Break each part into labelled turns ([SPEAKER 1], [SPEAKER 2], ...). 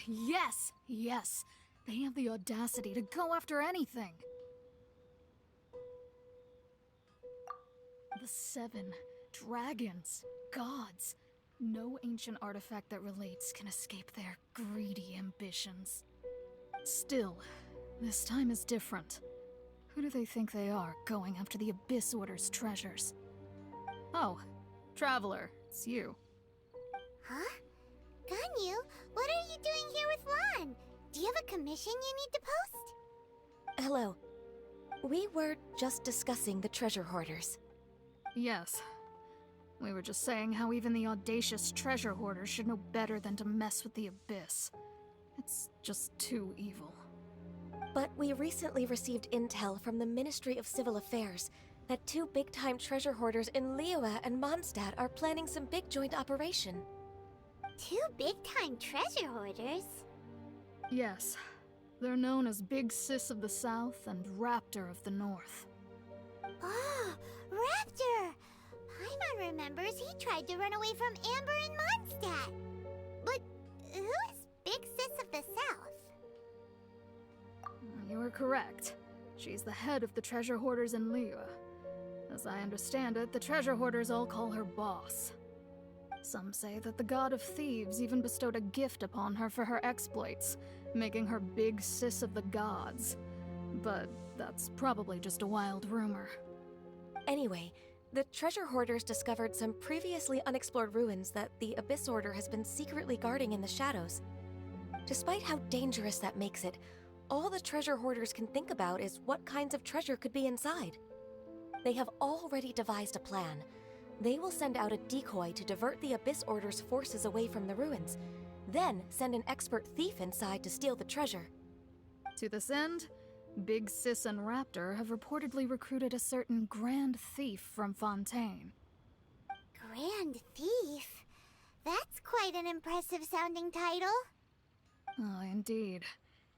[SPEAKER 1] Yes! Yes! They have the audacity to go after anything! The 7 dragons, gods. No ancient artifact that relates can escape their greedy ambitions. Still, this time is different. Who do they think they are, going after the Abyss Order's treasures? Oh, Traveler, it's you.
[SPEAKER 2] Huh? Ganyu, what are you doing here with Lan? Do you have a commission you need to post?
[SPEAKER 3] Hello. We were just discussing the treasure hoarders.
[SPEAKER 1] Yes. We were just saying how even the audacious treasure hoarders should know better than to mess with the Abyss. It's just too evil.
[SPEAKER 3] But we recently received intel from the Ministry of Civil Affairs that 2 big-time treasure hoarders in Liyue and Mondstadt are planning some big joint operation.
[SPEAKER 2] 2 big-time treasure hoarders?
[SPEAKER 1] Yes. They're known as Big Sis of the South and Raptor of the North.
[SPEAKER 2] Oh, Raptor! Paimon remembers he tried to run away from Amber in Mondstadt. But who is Big Sis of the South?
[SPEAKER 1] You are correct. She's the head of the treasure hoarders in Liyue. As I understand it, the treasure hoarders all call her boss. Some say that the god of thieves even bestowed a gift upon her for her exploits, making her Big Sis of the gods. But that's probably just a wild rumor.
[SPEAKER 3] Anyway, the treasure hoarders discovered some previously unexplored ruins that the Abyss Order has been secretly guarding in the shadows. Despite how dangerous that makes it, all the treasure hoarders can think about is what kinds of treasure could be inside. They have already devised a plan. They will send out a decoy to divert the Abyss Order's forces away from the ruins, then send an expert thief inside to steal the treasure.
[SPEAKER 1] To this end, Big Sis and Raptor have reportedly recruited a certain Grand Thief from Fontaine.
[SPEAKER 2] Grand Thief? That's quite an impressive sounding title.
[SPEAKER 1] Oh, indeed.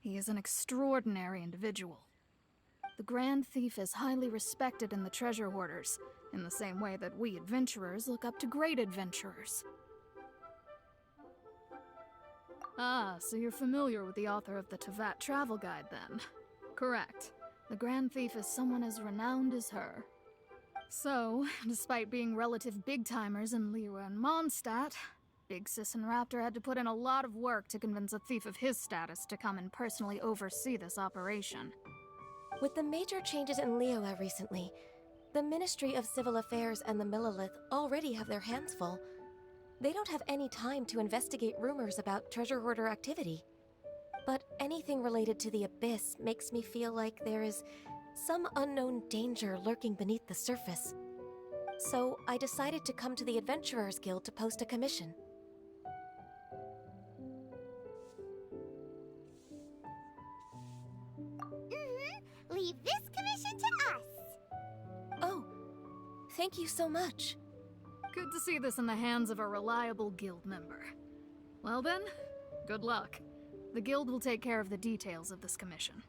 [SPEAKER 1] He is an extraordinary individual. The Grand Thief is highly respected in the treasure hoarders, in the same way that we adventurers look up to great adventurers. Ah, so you're familiar with the author of the Tevat Travel Guide, then? Correct. The Grand Thief is someone as renowned as her. So, despite being relative big-timers in Liyue and Mondstadt, Big Sis and Raptor had to put in a lot of work to convince a thief of his status to come and personally oversee this operation.
[SPEAKER 3] With the major changes in Liyue recently, the Ministry of Civil Affairs and the Millelith already have their hands full. They don't have any time to investigate rumors about treasure hoarder activity. But anything related to the Abyss makes me feel like there is some unknown danger lurking beneath the surface. So I decided to come to the Adventurers Guild to post a commission.
[SPEAKER 2] Leave this commission to us.
[SPEAKER 3] Oh, thank you so much.
[SPEAKER 1] Good to see this in the hands of a reliable guild member. Well then, good luck. The guild will take care of the details of this commission.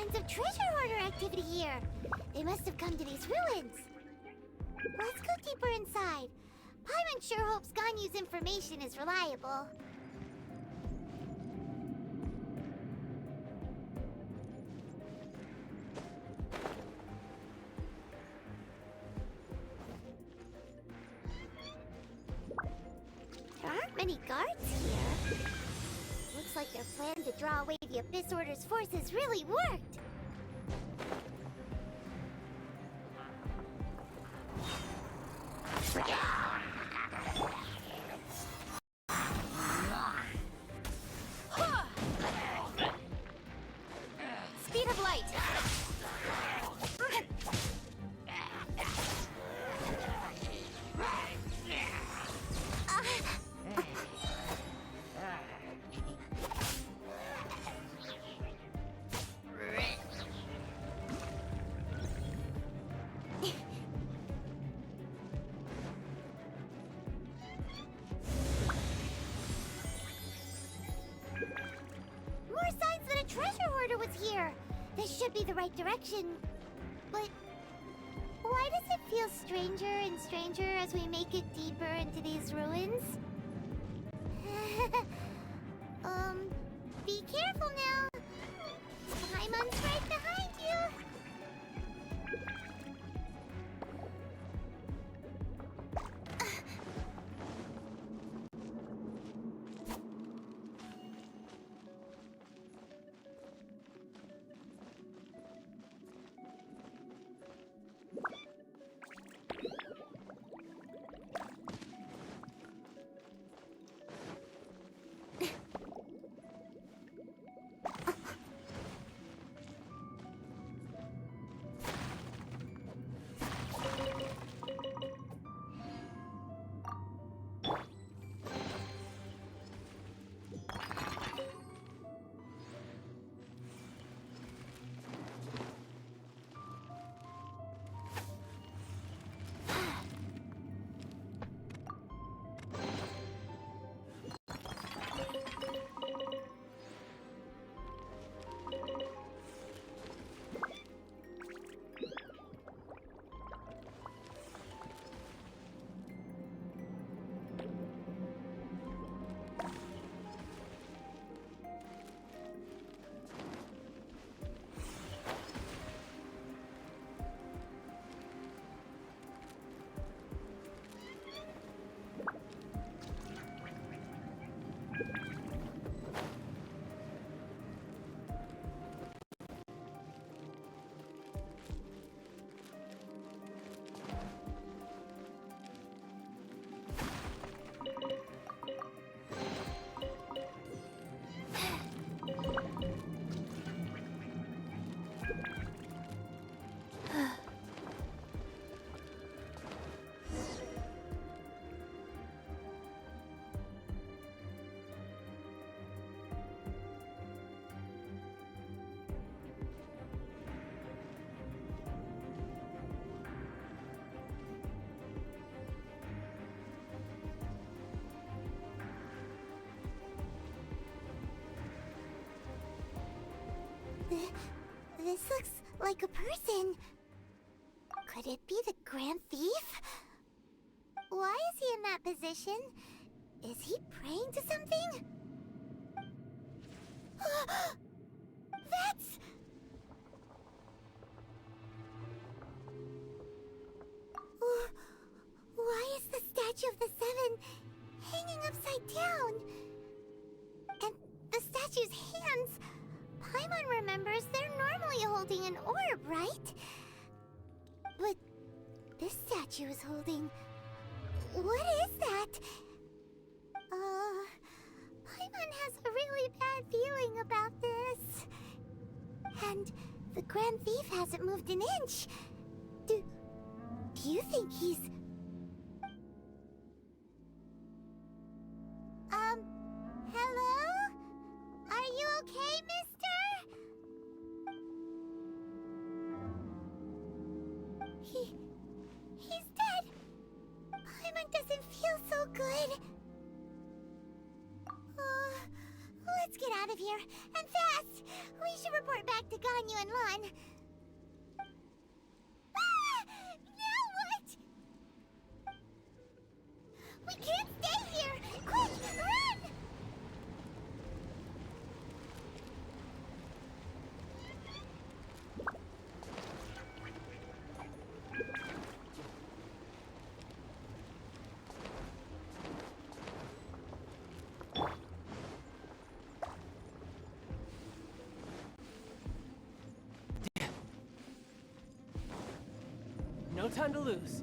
[SPEAKER 2] signs of treasure hoarder activity here. They must have come to these ruins. Let's go deeper inside. Paimon sure hopes Ganyu's information is reliable. There aren't many guards here. Looks like their plan to draw away the Abyss Order's forces really worked.
[SPEAKER 3] Speed of light!
[SPEAKER 2] More signs that a treasure hoarder was here. This should be the right direction. But why does it feel stranger and stranger as we make it deeper into these ruins? Be careful now. Paimon's right behind you. This looks like a person. Could it be the Grand Thief? Why is he in that position? Is he praying to something? That's... Why is the statue of the Seven hanging upside down? And the statue's hands... Paimon remembers they're normally holding an orb, right? But this statue is holding... What is that? Paimon has a really bad feeling about this. And the Grand Thief hasn't moved an inch. Do you think he's... Hello? Are you okay, mister? He's dead. Paimon doesn't feel so good. Let's get out of here, and fast! We should report back to Ganyu and Lan. Ah! Now what? We can't stay here! Quick, run!
[SPEAKER 4] No time to lose.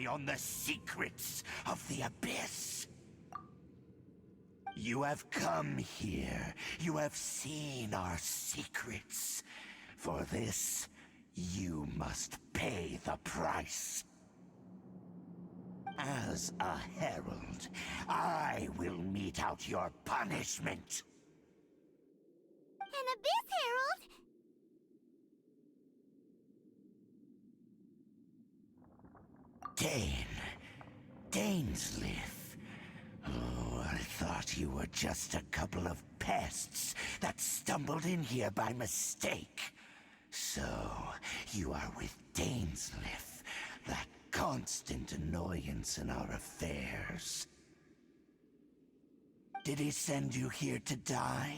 [SPEAKER 5] On the secrets of the Abyss. You have come here. You have seen our secrets. For this, you must pay the price. As a herald, I will mete out your punishment.
[SPEAKER 2] An Abyss Herald?
[SPEAKER 5] Dainsleif. Oh, I thought you were just a couple of pests that stumbled in here by mistake. So, you are with Dainsleif, that constant annoyance in our affairs. Did he send you here to die?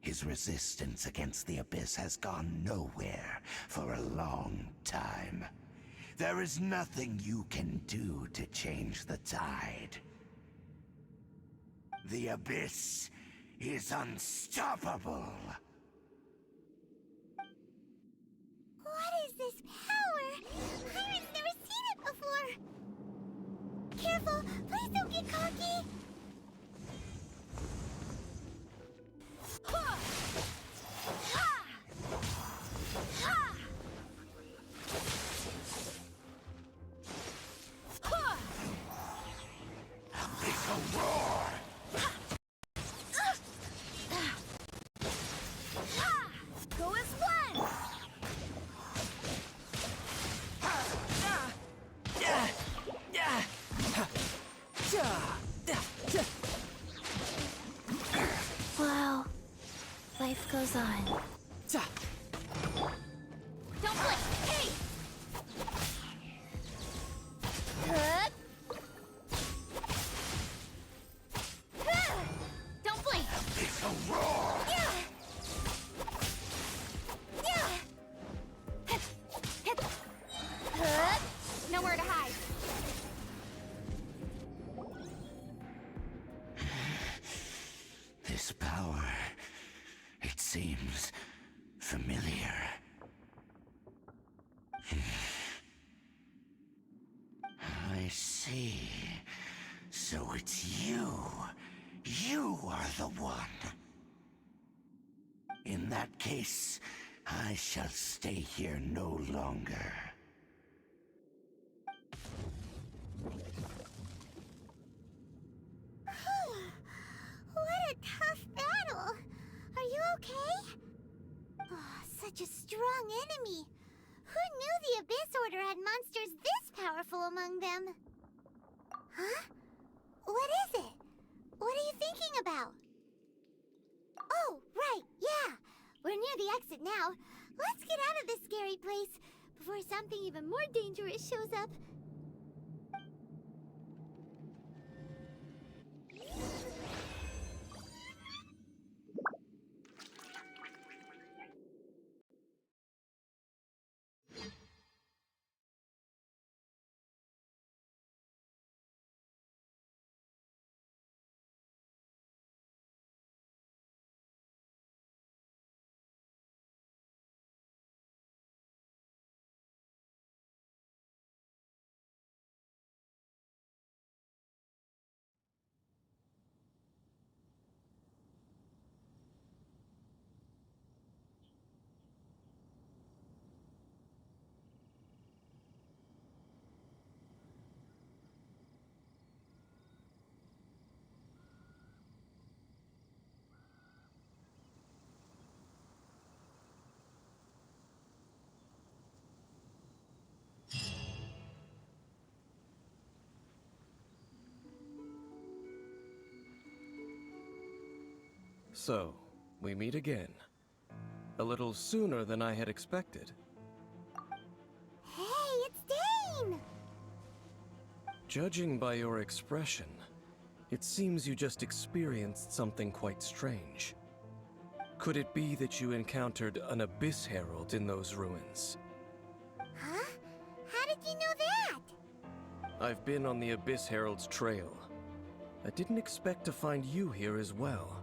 [SPEAKER 5] His resistance against the Abyss has gone nowhere for a long time. There is nothing you can do to change the tide. The Abyss is unstoppable.
[SPEAKER 2] What is this power? Pirate's never seen it before. Careful, please don't get cocky. Ha! Ha! Ha!
[SPEAKER 5] Abyssal roar!
[SPEAKER 2] Go as one! Well, life goes on.
[SPEAKER 5] see. So it's you. You are the one. In that case, I shall stay here no longer.
[SPEAKER 2] What a tough battle! Are you okay? Oh, such a strong enemy. Who knew the Abyss Order had monsters this powerful among them? Huh? What is it? What are you thinking about? Oh, right, yeah. We're near the exit now. Let's get out of this scary place before something even more dangerous shows up.
[SPEAKER 6] So, we meet again. A little sooner than I had expected.
[SPEAKER 2] Hey, it's Dane!
[SPEAKER 6] Judging by your expression, it seems you just experienced something quite strange. Could it be that you encountered an Abyss Herald in those ruins?
[SPEAKER 2] Huh? How did you know that?
[SPEAKER 6] I've been on the Abyss Herald's trail. I didn't expect to find you here as well.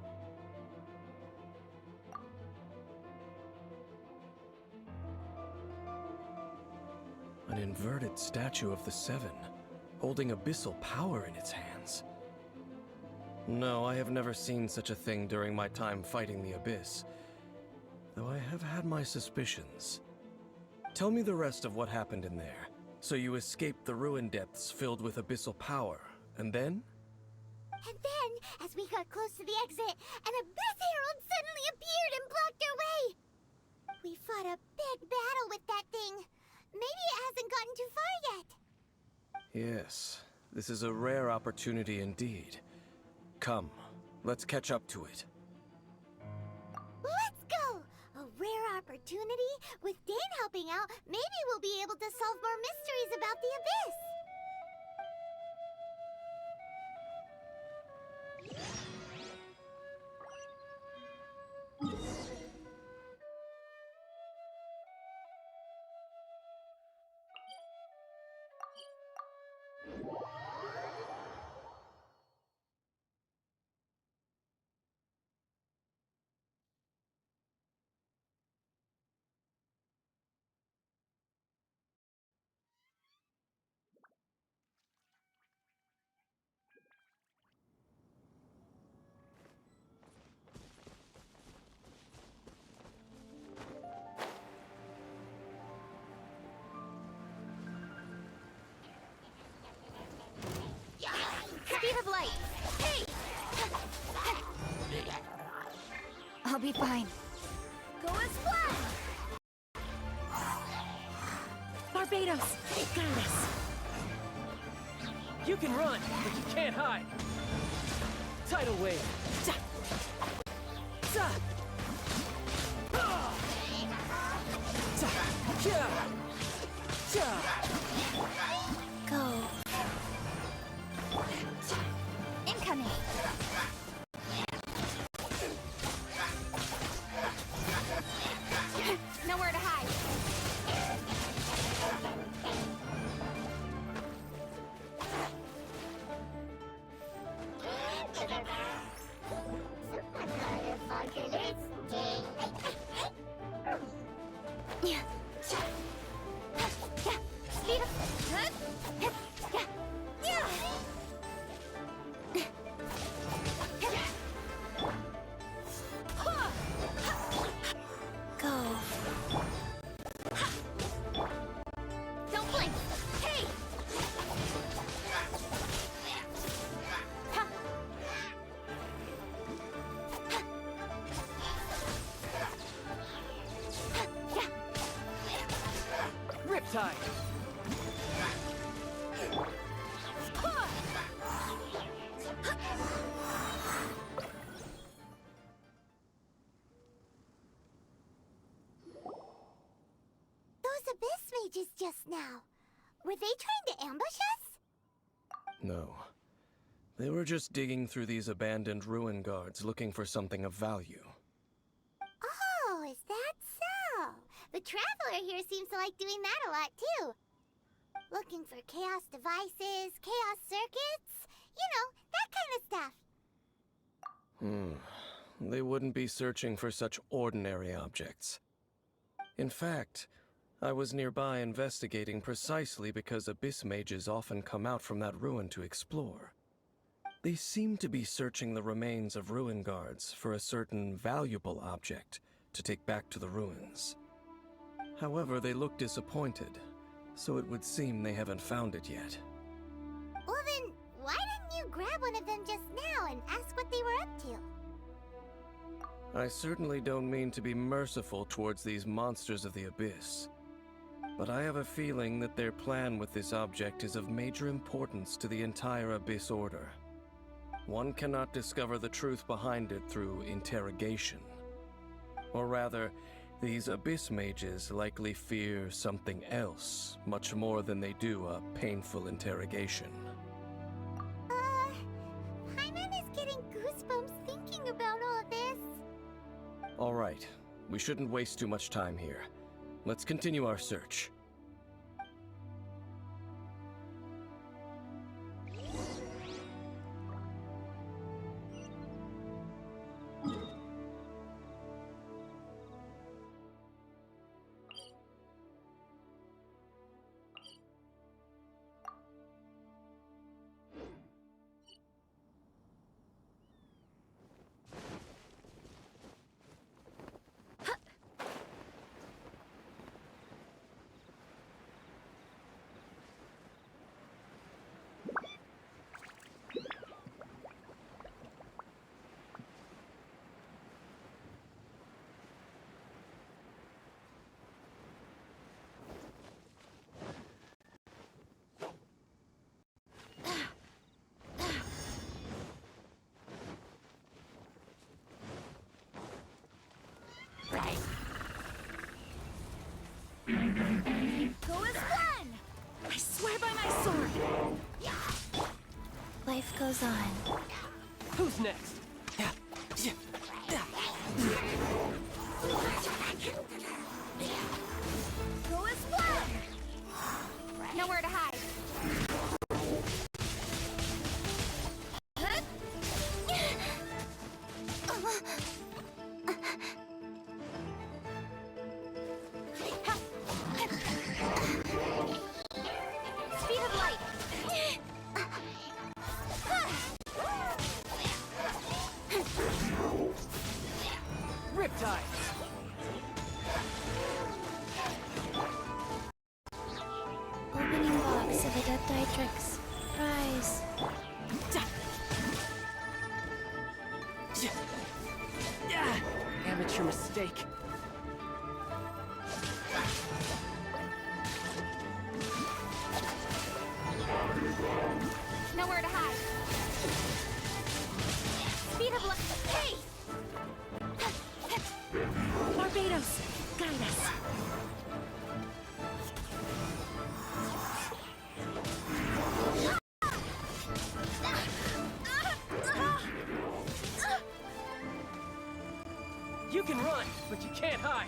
[SPEAKER 6] An inverted statue of the Seven, holding abyssal power in its hands. No, I have never seen such a thing during my time fighting the Abyss, though I have had my suspicions. Tell me the rest of what happened in there. So you escaped the ruin depths filled with abyssal power, and then?
[SPEAKER 2] And then, as we got close to the exit, an Abyss Herald suddenly appeared and blocked our way! We fought a big battle with that thing. Maybe it hasn't gotten too far yet.
[SPEAKER 6] Yes, this is a rare opportunity indeed. Come, let's catch up to it.
[SPEAKER 2] Let's go! A rare opportunity? With Dane helping out, maybe we'll be able to solve more mysteries about the Abyss.
[SPEAKER 3] Speed of light! Hey! I'll be fine.
[SPEAKER 2] Go and splash!
[SPEAKER 3] Barbados! Got us!
[SPEAKER 4] You can run, but you can't hide. Tidal wave.
[SPEAKER 3] Ja.
[SPEAKER 4] Za. Ah. Za. Ja. Ja.
[SPEAKER 3] Go. Incoming! Nowhere to hide. Speed of...
[SPEAKER 4] Riptide!
[SPEAKER 2] Those abyss mages just now. Were they trying to ambush us?
[SPEAKER 6] No. They were just digging through these abandoned ruin guards looking for something of value.
[SPEAKER 2] Oh, is that so? The Traveler here seems to like doing that a lot, too. Looking for chaos devices, chaos circuits, you know, that kind of stuff.
[SPEAKER 6] They wouldn't be searching for such ordinary objects. In fact, I was nearby investigating precisely because abyss mages often come out from that ruin to explore. They seem to be searching the remains of ruin guards for a certain valuable object to take back to the ruins. However, they look disappointed, so it would seem they haven't found it yet.
[SPEAKER 2] Well then, why didn't you grab one of them just now and ask what they were up to?
[SPEAKER 6] I certainly don't mean to be merciful towards these monsters of the abyss, but I have a feeling that their plan with this object is of major importance to the entire Abyss Order. One cannot discover the truth behind it through interrogation. Or rather, these Abyss mages likely fear something else, much more than they do a painful interrogation.
[SPEAKER 2] Paimon is getting goosebumps thinking about all this.
[SPEAKER 6] All right, we shouldn't waste too much time here. Let's continue our search.
[SPEAKER 2] Go as one! I swear by my sword!
[SPEAKER 3] Life goes on.
[SPEAKER 4] Who's next?
[SPEAKER 2] Go as one! Nowhere to hide. Speed of light!
[SPEAKER 4] Riptide!
[SPEAKER 3] Opening box of Adeptitrix. Prize.
[SPEAKER 4] Amateur mistake.
[SPEAKER 2] Nowhere to hide. Speed of light. Hey! Barbados, guide us.
[SPEAKER 4] You can run, but you can't hide.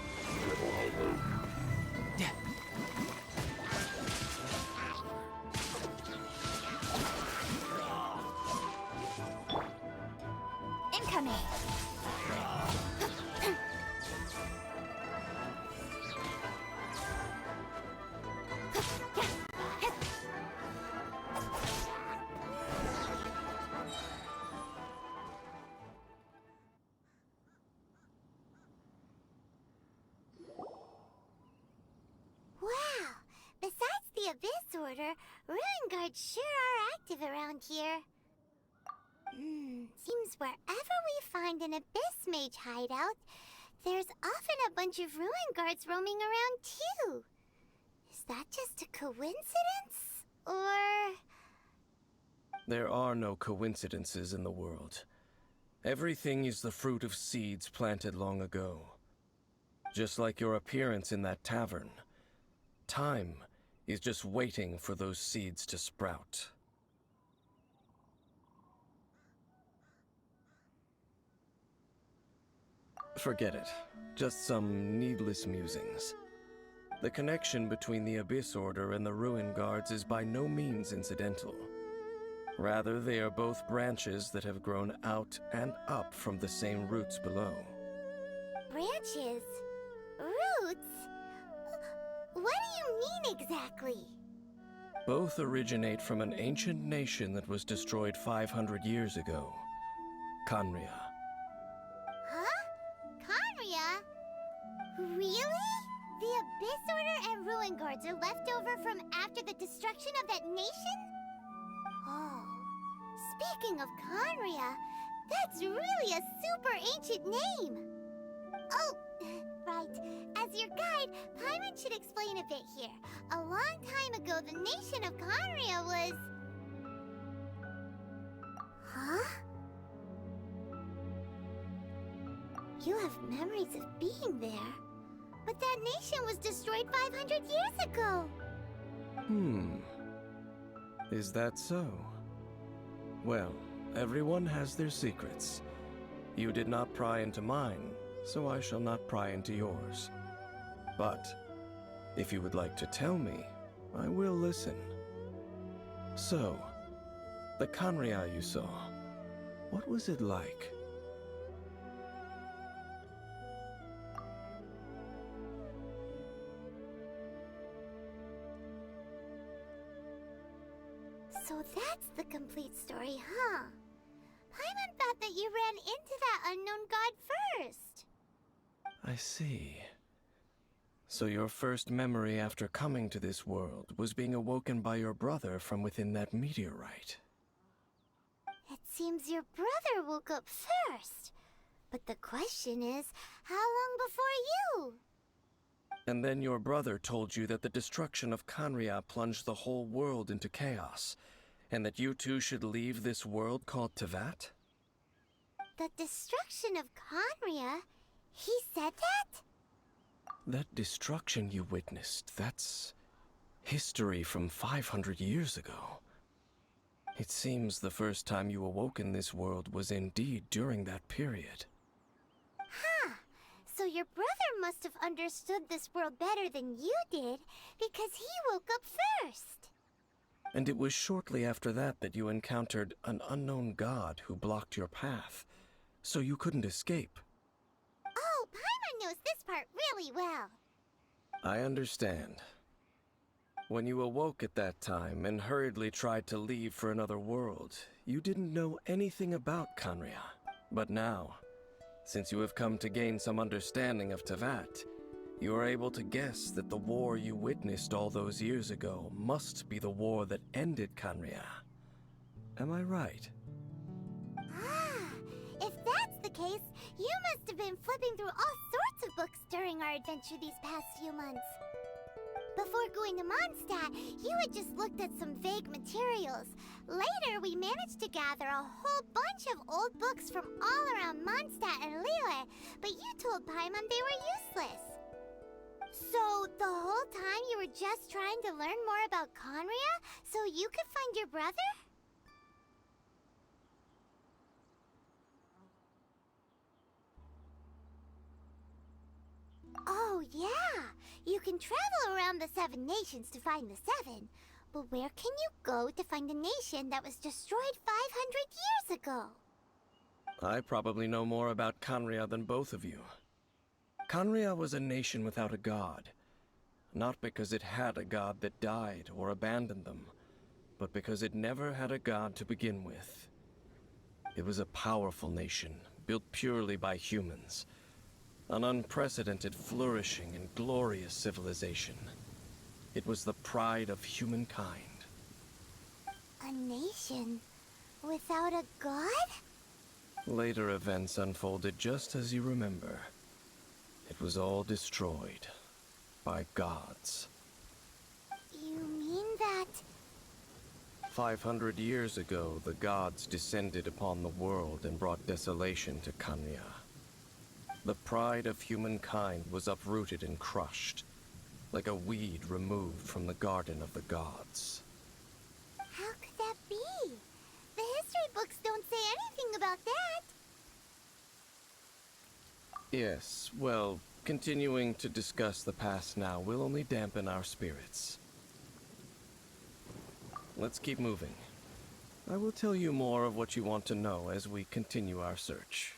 [SPEAKER 2] Incoming. Wow! Besides the Abyss Order, Ruin Guards sure are active around here. Seems wherever we find an Abyss Mage hideout, there's often a bunch of Ruin Guards roaming around too. Is that just coincidence? Or...
[SPEAKER 6] There are no coincidences in the world. Everything is the fruit of seeds planted long ago. Just like your appearance in that tavern, time is just waiting for those seeds to sprout. Forget it. Just some needless musings. The connection between the Abyss Order and the Ruin Guards is by no means incidental. Rather, they are both branches that have grown out and up from the same roots below.
[SPEAKER 2] branches? Roots? What do you mean exactly?
[SPEAKER 6] Both originate from an ancient nation that was destroyed 500 years ago. Khaenri'ah.
[SPEAKER 2] Huh? Khaenri'ah? Really? The Abyss Order and Ruin Guards are left over from after the destruction of that nation? Oh, speaking of Khaenri'ah, that's really a super ancient name. Oh, right. As your guide, Paimon should explain a bit here. A long time ago, the nation of Khaenri'ah was... Huh? You have memories of being there. But that nation was destroyed 500 years ago.
[SPEAKER 6] Is that so? Well, everyone has their secrets. You did not pry into mine, so I shall not pry into yours. But if you would like to tell me, I will listen. So, the Khaenri'ah you saw, what was it like?
[SPEAKER 2] So that's the complete story, huh? Paimon thought that you ran into that unknown god first.
[SPEAKER 6] I see. So your first memory after coming to this world was being awoken by your brother from within that meteorite.
[SPEAKER 2] It seems your brother woke up first. But the question is, how long before you?
[SPEAKER 6] And then your brother told you that the destruction of Khaenri'ah plunged the whole world into chaos, and that you two should leave this world called Teyvat?
[SPEAKER 2] The destruction of Khaenri'ah? He said that?
[SPEAKER 6] That destruction you witnessed, that's history from 500 years ago. It seems the first time you awoke in this world was indeed during that period.
[SPEAKER 2] Huh. So your brother must have understood this world better than you did, because he woke up first.
[SPEAKER 6] And it was shortly after that that you encountered an unknown god who blocked your path, so you couldn't escape.
[SPEAKER 2] Oh, Paimon knows this part really well.
[SPEAKER 6] I understand. When you awoke at that time and hurriedly tried to leave for another world, you didn't know anything about Khaenri'ah. But now, since you have come to gain some understanding of Teyvat, you are able to guess that the war you witnessed all those years ago must be the war that ended Khaenri'ah. Am I right?
[SPEAKER 2] Ah, if that's the case, you must have been flipping through all sorts of books during our adventure these past few months. Before going to Mondstadt, you had just looked at some vague materials. Later, we managed to gather a whole bunch of old books from all around Mondstadt and Liyue, but you told Paimon they were useless. So, the whole time you were just trying to learn more about Khaenri'ah so you could find your brother? Oh, yeah! You can travel around the 7 nations to find the 7. But where can you go to find a nation that was destroyed 500 years ago?
[SPEAKER 6] I probably know more about Khaenri'ah than both of you. Khaenri'ah was a nation without a god. Not because it had a god that died or abandoned them, but because it never had a god to begin with. It was a powerful nation, built purely by humans. An unprecedented, flourishing, and glorious civilization. It was the pride of humankind.
[SPEAKER 2] A nation without a god?
[SPEAKER 6] Later events unfolded just as you remember. It was all destroyed by gods.
[SPEAKER 2] You that?
[SPEAKER 6] 500 years ago, the gods descended upon the world and brought desolation to Kanya. The pride of humankind was uprooted and crushed, like a weed removed from the garden of the gods.
[SPEAKER 2] How could that be? The history books don't say anything about that.
[SPEAKER 6] Yes, well, continuing to discuss the past now will only dampen our spirits. Let's keep moving. I will tell you more of what you want to know as we continue our search.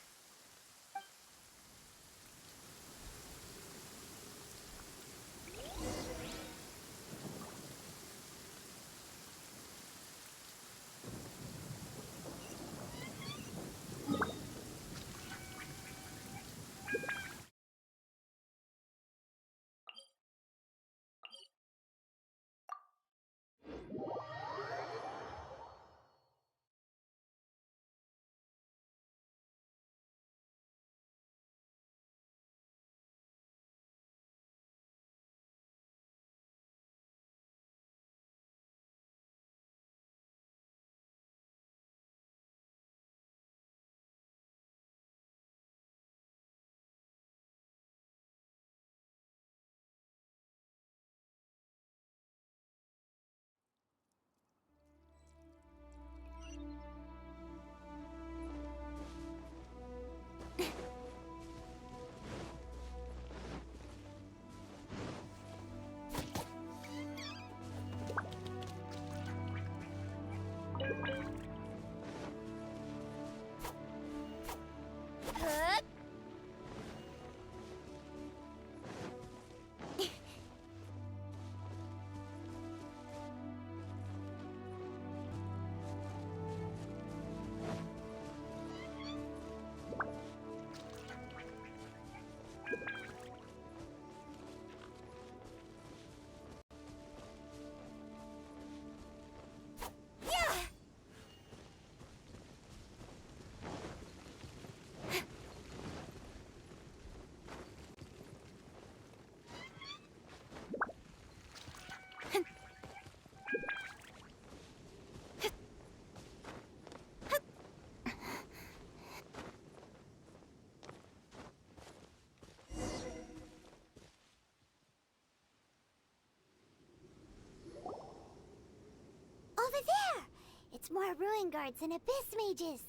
[SPEAKER 2] Over there! It's more ruin guards and abyss mages.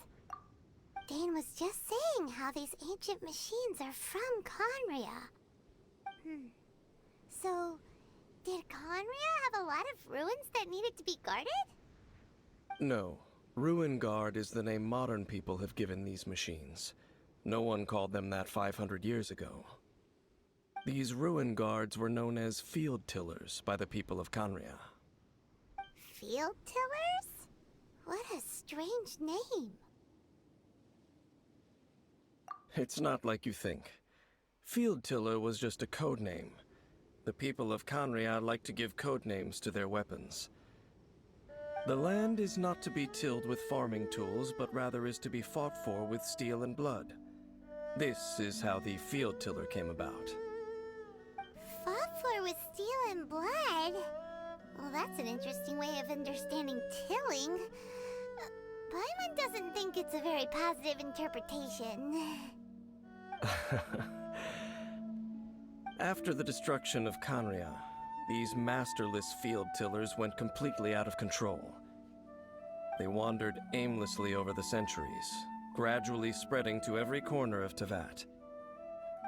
[SPEAKER 2] Dane was just saying how these ancient machines are from Conria. So, did Conria have a lot of ruins that needed to be guarded?
[SPEAKER 6] No. Ruin Guard is the name modern people have given these machines. No one called them that 500 years ago. These Ruin Guards were known as Field Tillers by the people of Conria.
[SPEAKER 2] Field Tillers? What a strange name.
[SPEAKER 6] It's not like you think. Field Tiller was just a code name. The people of Conria like to give code names to their weapons. The land is not to be tilled with farming tools, but rather is to be fought for with steel and blood. This is how the Field Tiller came about.
[SPEAKER 2] Fought for with steel and blood? Well, that's an interesting way of understanding tilling. Paimon doesn't think it's a very positive interpretation.
[SPEAKER 6] After the destruction of Conria, these masterless field tillers went completely out of control. They wandered aimlessly over the centuries, gradually spreading to every corner of Teyvat.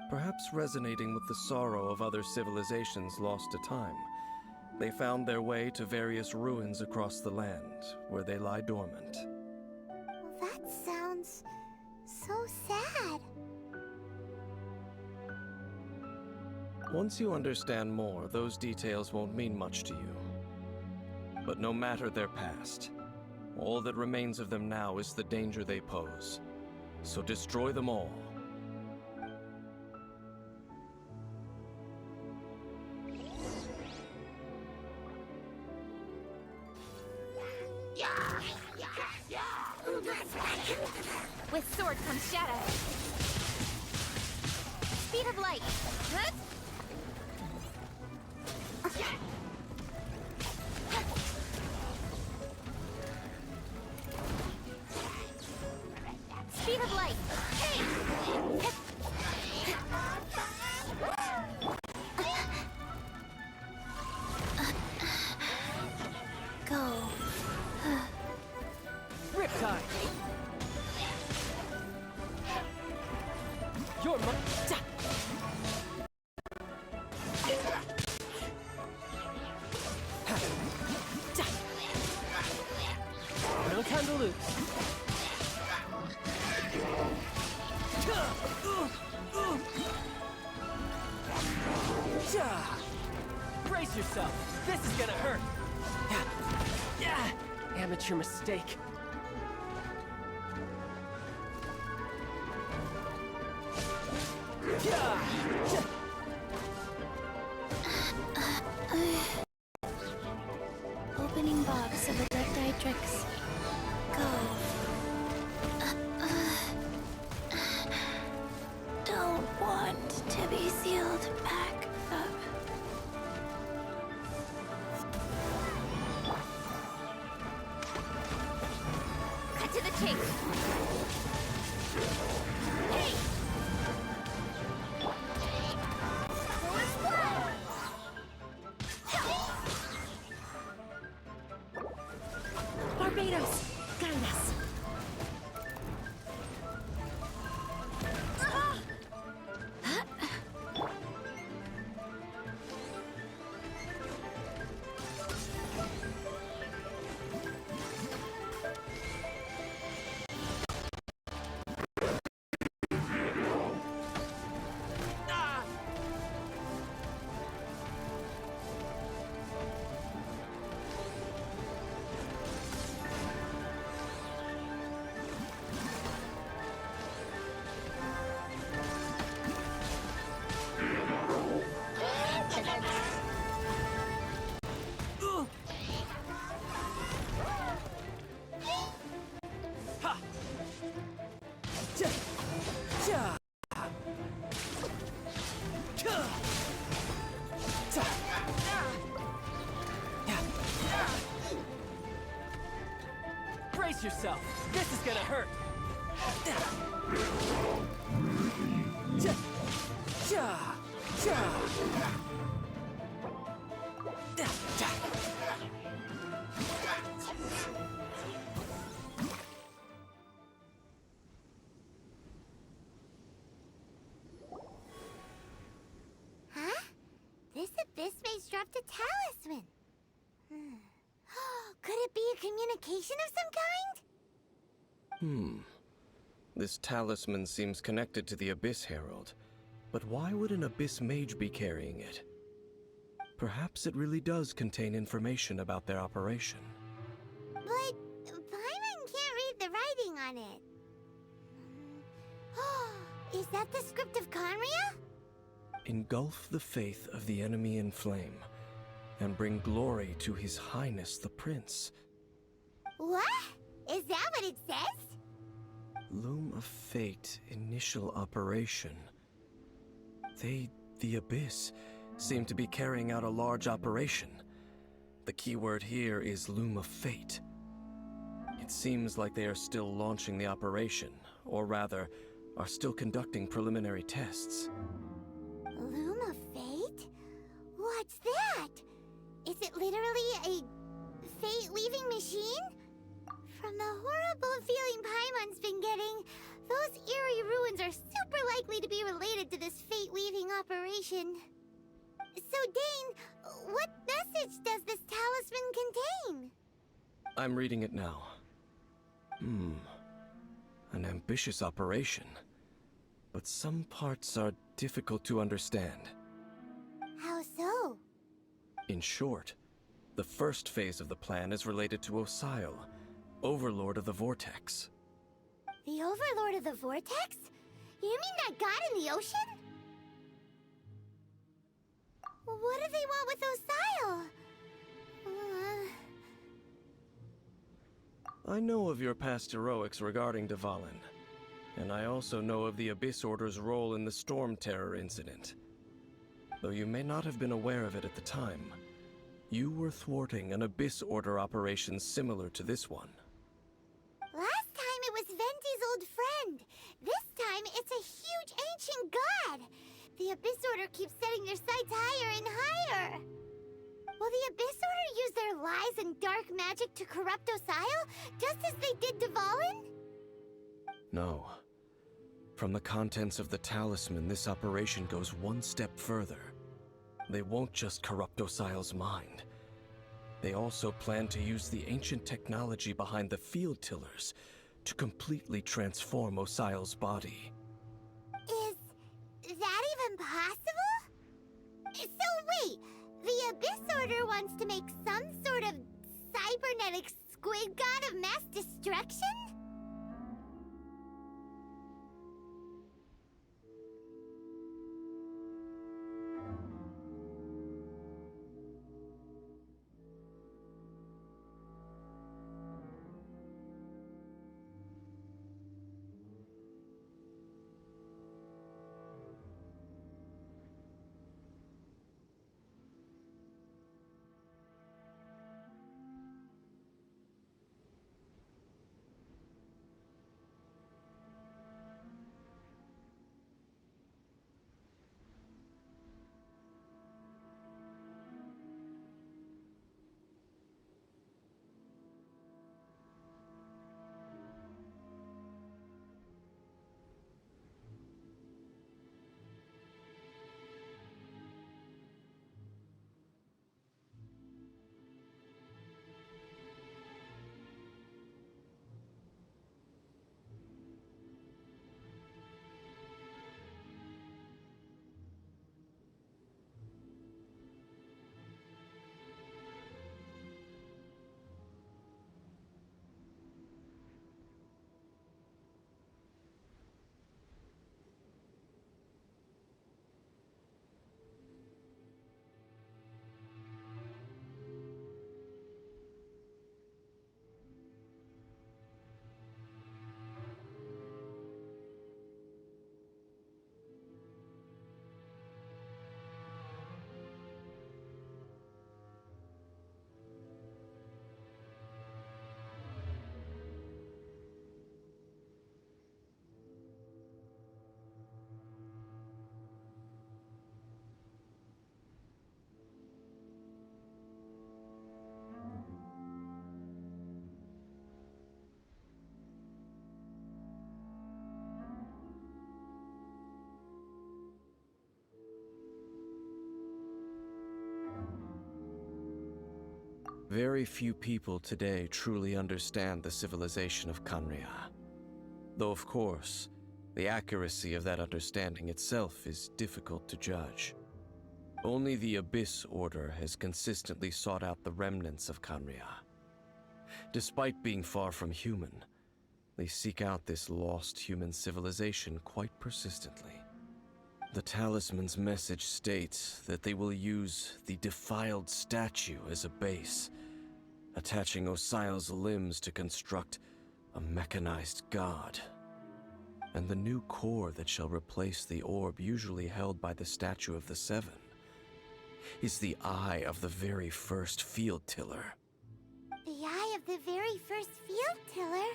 [SPEAKER 6] Perhaps resonating with the sorrow of other civilizations lost to time, they found their way to various ruins across the land, where they lie dormant.
[SPEAKER 2] That sounds so sad.
[SPEAKER 6] Once you understand more, those details won't mean much to you. But no matter their past, all that remains of them now is the danger they pose. So destroy them all.
[SPEAKER 3] With sword comes shadow. Speed of light. Huh?
[SPEAKER 4] Brace yourself. This is gonna hurt. Yeah. Amateur mistake.
[SPEAKER 2] Opening box of the Dietrix. Go. Don't want to be sealed back up. Cut to the chase. Hey!
[SPEAKER 3] Barbados, guide us.
[SPEAKER 4] Brace yourself. This is gonna hurt.
[SPEAKER 2] Huh? This abyss maze dropped a talisman. Could it be a communication of some kind?
[SPEAKER 6] This talisman seems connected to the Abyss Herald. But why would an Abyss Mage be carrying it? Perhaps it really does contain information about their operation.
[SPEAKER 2] But Paimon can't read the writing on it. Is that the script of Conria?
[SPEAKER 6] Engulf the faith of the enemy in flame, and bring glory to His Highness the Prince.
[SPEAKER 2] What? Is that what it says?
[SPEAKER 6] Loom of Fate, initial operation. They, the Abyss, seem to be carrying out a large operation. The keyword here is Loom of Fate. It seems like they are still launching the operation, or rather, are still conducting preliminary tests.
[SPEAKER 2] Loom of Fate? What's that? Is it literally a fate-leaving machine? From the horrible feeling Paimon's been getting, those eerie ruins are super likely to be related to this fate-leaving operation. So, Dane, what message does this talisman contain?
[SPEAKER 6] I'm reading it now. An ambitious operation. But some parts are difficult to understand.
[SPEAKER 2] How so?
[SPEAKER 6] In short, the first phase of the plan is related to Osial, Overlord of the Vortex.
[SPEAKER 2] The Overlord of the Vortex? You mean that god in the ocean? What do they want with Osial?
[SPEAKER 6] I know of your past heroics regarding Dvalin, and I also know of the Abyss Order's role in the Storm Terror incident. Though you may not have been aware of it at the time, you were thwarting an Abyss Order operation similar to this one.
[SPEAKER 2] Last time it was Venti's old friend. This time it's a huge ancient god. The Abyss Order keeps setting their sights higher and higher. Will the Abyss Order use their lies and dark magic to corrupt Osial, just as they did Dvalin?
[SPEAKER 6] No. From the contents of the talisman, this operation goes one step further. They won't just corrupt Osial's mind. They also plan to use the ancient technology behind the field tillers to completely transform Osial's body.
[SPEAKER 2] Is that even possible? So wait, the Abyss Abyss Order wants to make some sort of cybernetic squid god of mass destruction?
[SPEAKER 6] Very few people today truly understand the civilization of Kanria. Though, of course, the accuracy of that understanding itself is difficult to judge. Only the Abyss Order has consistently sought out the remnants of Kanria. Despite being far from human, they seek out this lost human civilization quite persistently. The talisman's message states that they will use the defiled statue as a base, attaching Osial's limbs to construct a mechanized god. And the new core that shall replace the orb usually held by the Statue of the Seven is the eye of the very first field tiller.
[SPEAKER 2] The eye of the very first field tiller?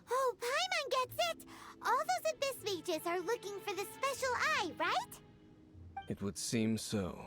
[SPEAKER 2] Oh, Paimon gets it! All those Abyss mages are looking for the special eye, right?
[SPEAKER 6] It would seem so.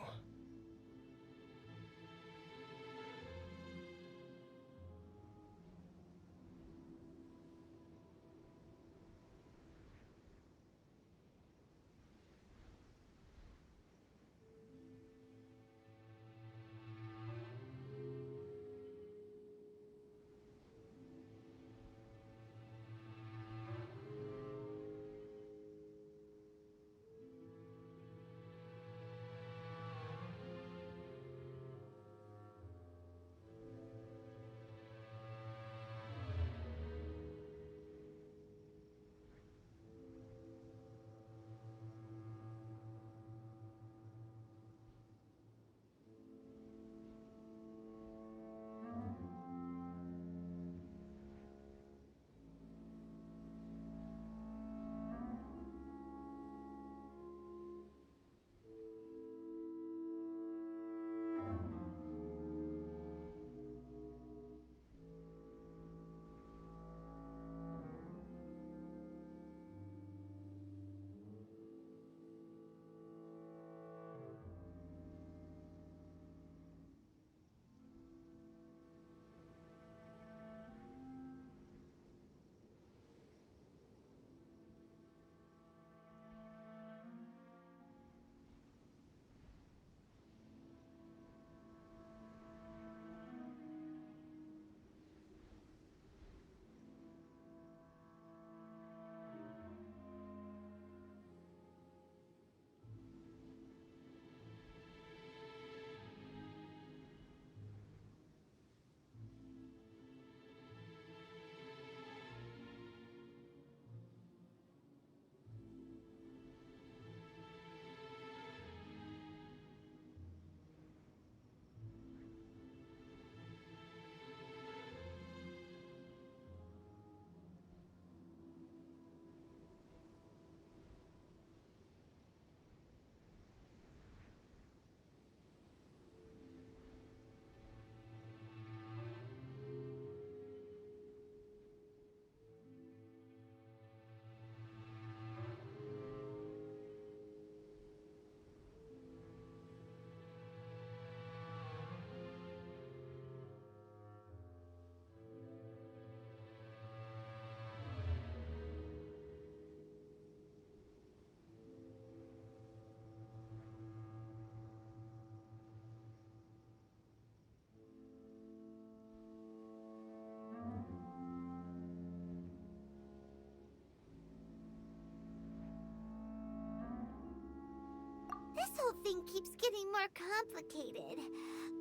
[SPEAKER 2] This whole thing keeps getting more complicated.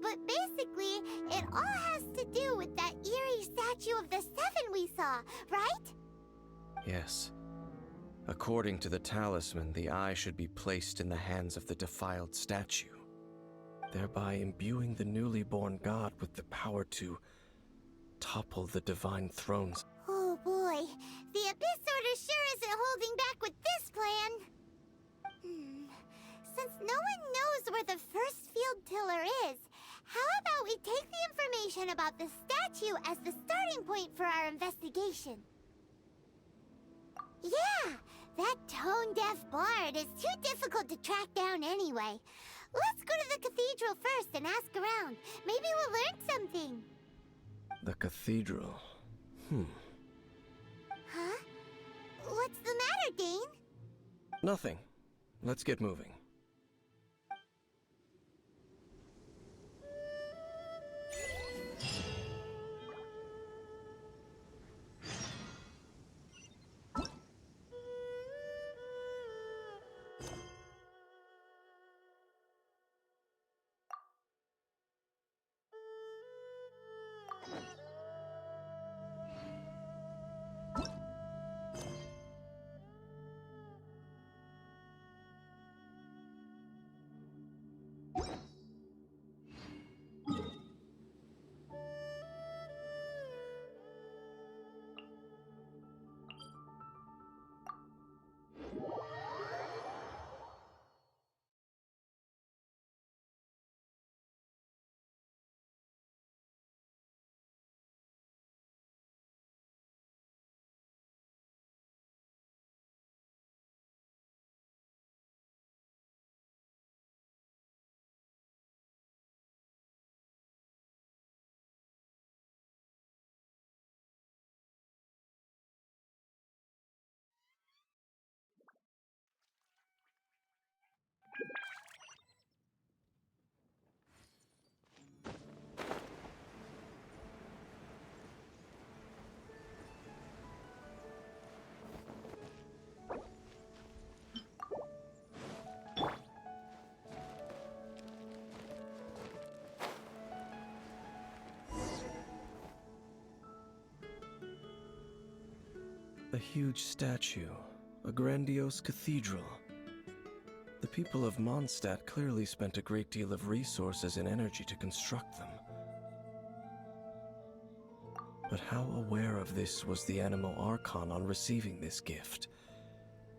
[SPEAKER 2] But basically, it all has to do with that eerie statue of the Seven we saw, right?
[SPEAKER 6] Yes. According to the talisman, the eye should be placed in the hands of the defiled statue, thereby imbuing the newly born god with the power to topple the divine thrones.
[SPEAKER 2] Oh boy, the Abyss Order sure isn't holding back with this plan. Since no one knows where the first field pillar is, how about we take the information about the statue as the starting point for our investigation? Yeah, that tone-deaf bard is too difficult to track down anyway. Let's go to the cathedral first and ask around. Maybe we'll learn something.
[SPEAKER 6] The cathedral.
[SPEAKER 2] Huh? What's the matter, Dane?
[SPEAKER 6] Nothing. Let's get moving. A huge statue, a grandiose cathedral. The people of Mondstadt clearly spent a great deal of resources and energy to construct them. But how aware of this was the Animo Archon on receiving this gift?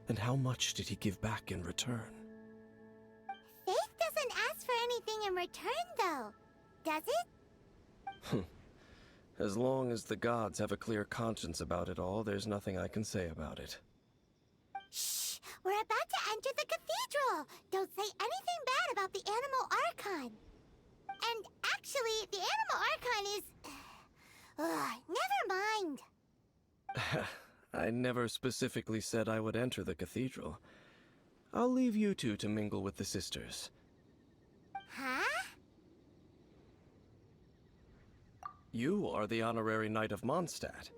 [SPEAKER 6] And how much did he give back in return?
[SPEAKER 2] Faith doesn't ask for anything in return, though. Does it?
[SPEAKER 6] As long as the gods have a clear conscience about it all, there's nothing I can say about it.
[SPEAKER 2] Shh! We're about to enter the cathedral! Don't say anything bad about the Animo Archon! And actually, the Animo Archon is... never mind!
[SPEAKER 6] I never specifically said I would enter the cathedral. I'll leave you two to mingle with the sisters.
[SPEAKER 2] Huh?
[SPEAKER 6] You are the honorary knight of Mondstadt.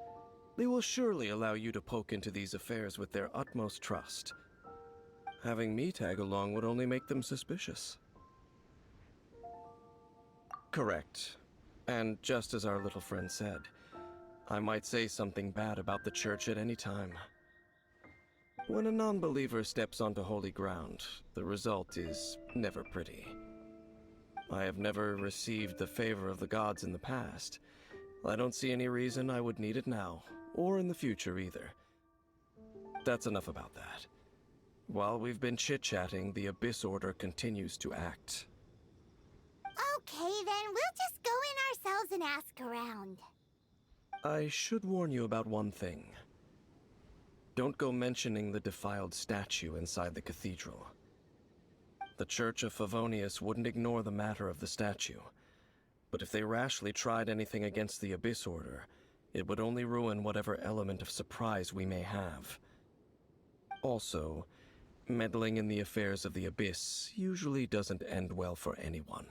[SPEAKER 6] They will surely allow you to poke into these affairs with their utmost trust. Having me tag along would only make them suspicious. Correct. And just as our little friend said, I might say something bad about the church at any time. When a non-believer steps onto holy ground, the result is never pretty. I have never received the favor of the gods in the past. I don't see any reason I would need it now, or in the future either. That's enough about that. While we've been chit-chatting, the Abyss Order continues to act.
[SPEAKER 2] Okay, then we'll just go in ourselves and ask around.
[SPEAKER 6] I should warn you about one thing. Don't go mentioning the defiled statue inside the cathedral. The Church of Favonius wouldn't ignore the matter of the statue, but if they rashly tried anything against the Abyss Order, it would only ruin whatever element of surprise we may have. Also, meddling in the affairs of the Abyss usually doesn't end well for anyone.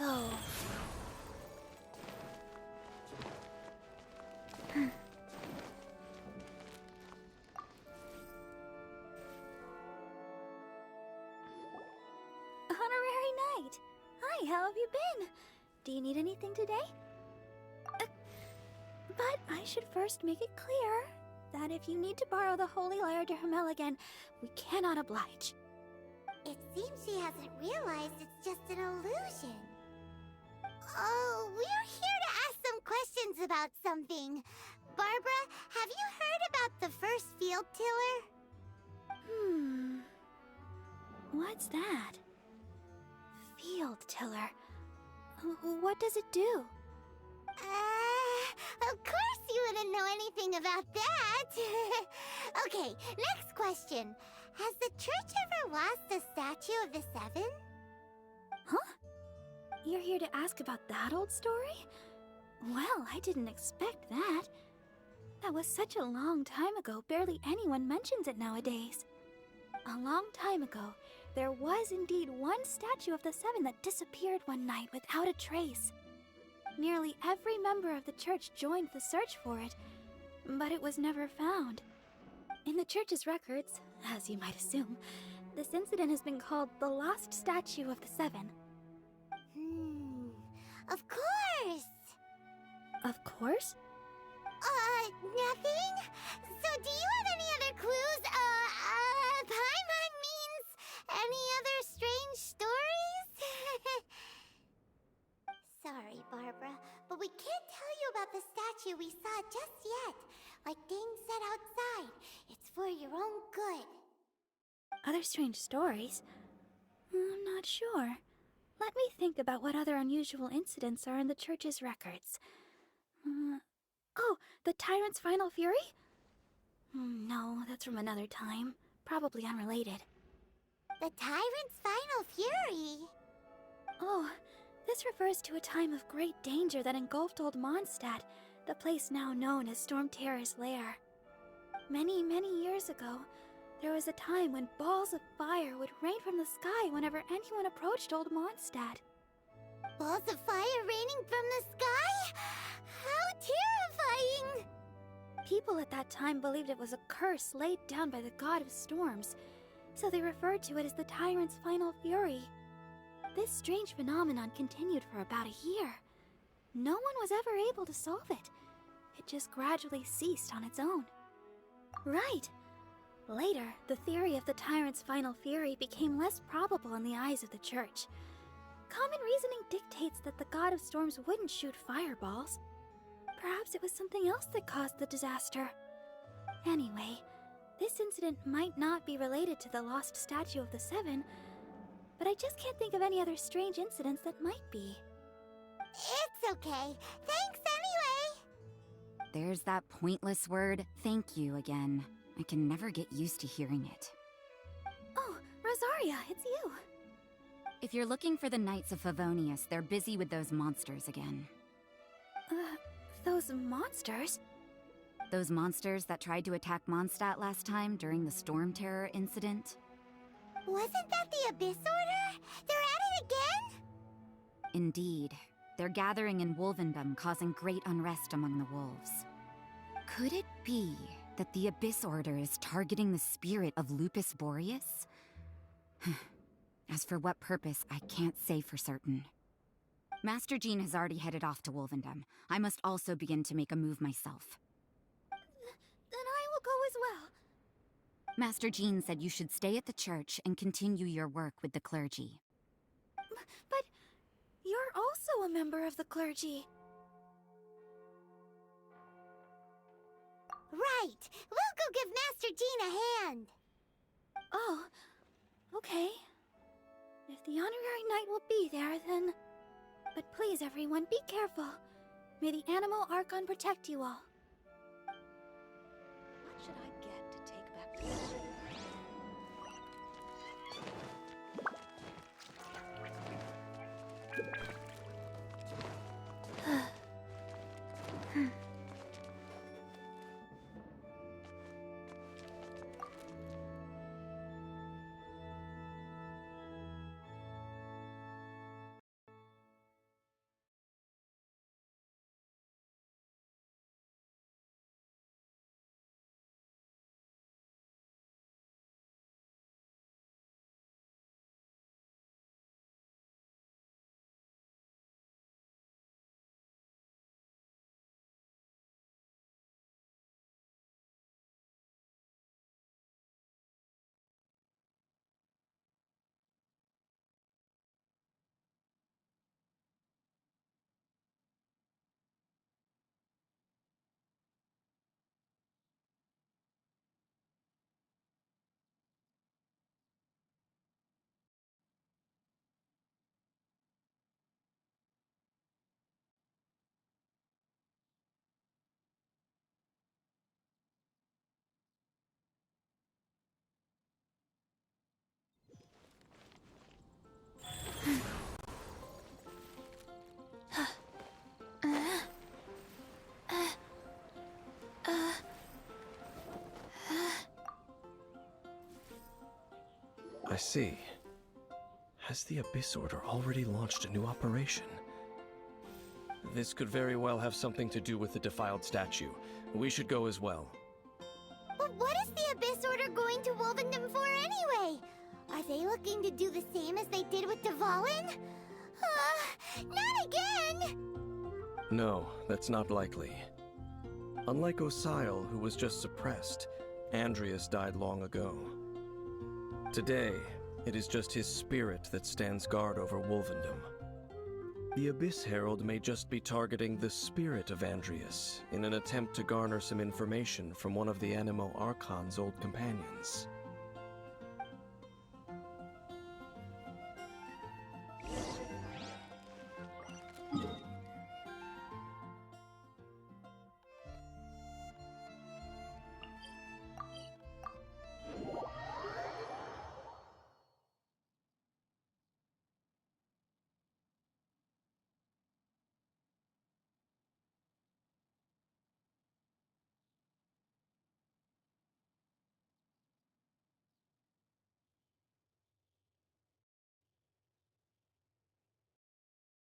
[SPEAKER 2] go. Honorary Knight! Hi, how have you been? Do you need anything today? But I should first make it clear that if you need to borrow the Holy Lyre to Hermel again, we cannot oblige. It seems she hasn't realized it's just an illusion. Oh, we're here to ask some questions about something. Barbara, have you heard about the first field tiller? What's that? Field tiller. What does it do? Of course you wouldn't know anything about that. Okay, next question. Has the church ever lost a statue of the Seven? Huh? You're here to ask about that old story? Well, I didn't expect that. That was such a long time ago, barely anyone mentions it nowadays. A long time ago, there was indeed one statue of the Seven that disappeared one night without a trace. Nearly every member of the church joined the search for it, but it was never found. In the church's records, as you might assume, this incident has been called the Lost Statue of the Seven. Of course! Of course? Nothing? So do you have any other clues? Paimon means any other strange stories? Sorry, Barbara, but we can't tell you about the statue we saw just yet. Like Dane said outside, it's for your own good. Other strange stories? I'm not sure. Let me think about what other unusual incidents are in the church's records. Oh, the Tyrant's Final Fury? No, that's from another time. Probably unrelated. The Tyrant's Final Fury? Oh, this refers to a time of great danger that engulfed Old Mondstadt, the place now known as Storm Terror's lair. Many, many years ago, there was a time when balls of fire would rain from the sky whenever anyone approached Old Mondstadt. Balls of fire raining from the sky? How terrifying! People at that time believed it was a curse laid down by the god of storms, so they referred to it as the Tyrant's Final Fury. This strange phenomenon continued for about a year. No one was ever able to solve it. It just gradually ceased on its own. Right. Later, the theory of the Tyrant's Final Fury became less probable in the eyes of the church. Common reasoning dictates that the god of storms wouldn't shoot fireballs. Perhaps it was something else that caused the disaster. Anyway, this incident might not be related to the lost statue of the Seven, but I just can't think of any other strange incidents that might be. It's okay. Thanks anyway!
[SPEAKER 7] There's that pointless word, thank you, again. I can never get used to hearing it.
[SPEAKER 2] Oh, Rosaria, it's you.
[SPEAKER 7] If you're looking for the Knights of Favonius, they're busy with those monsters again.
[SPEAKER 2] Those monsters?
[SPEAKER 7] Those monsters that tried to attack Mondstadt last time during the Storm Terror incident?
[SPEAKER 2] Wasn't that the Abyss Order? They're at it again?
[SPEAKER 7] Indeed. They're gathering in Wolvendom, causing great unrest among the wolves. Could it be that the Abyss Order is targeting the spirit of Lupus Boreas? As for what purpose, I can't say for certain. Master Jean has already headed off to Wolvendom. I must also begin to make a move myself.
[SPEAKER 2] Then I will go as well.
[SPEAKER 7] Master Jean said you should stay at the church and continue your work with the clergy.
[SPEAKER 2] But you're also a member of the clergy. Right! We'll go give Master Jean a hand! Oh, okay. If the Honorary Knight will be there, then... But please, everyone, be careful. May the Animal Archon protect you all.
[SPEAKER 3] What should I get to take back to the...
[SPEAKER 6] I see. Has the Abyss Order already launched a new operation? This could very well have something to do with the defiled statue. We should go as well.
[SPEAKER 2] But what is the Abyss Order going to Wolvendom for anyway? Are they looking to do the same as they did with Dvalin? Not again!
[SPEAKER 6] No, that's not likely. Unlike Osile, who was just suppressed, Andreas died long ago. Today, it is just his spirit that stands guard over Wolvendom. The Abyss Herald may just be targeting the spirit of Andreas in an attempt to garner some information from one of the Animo Archon's old companions.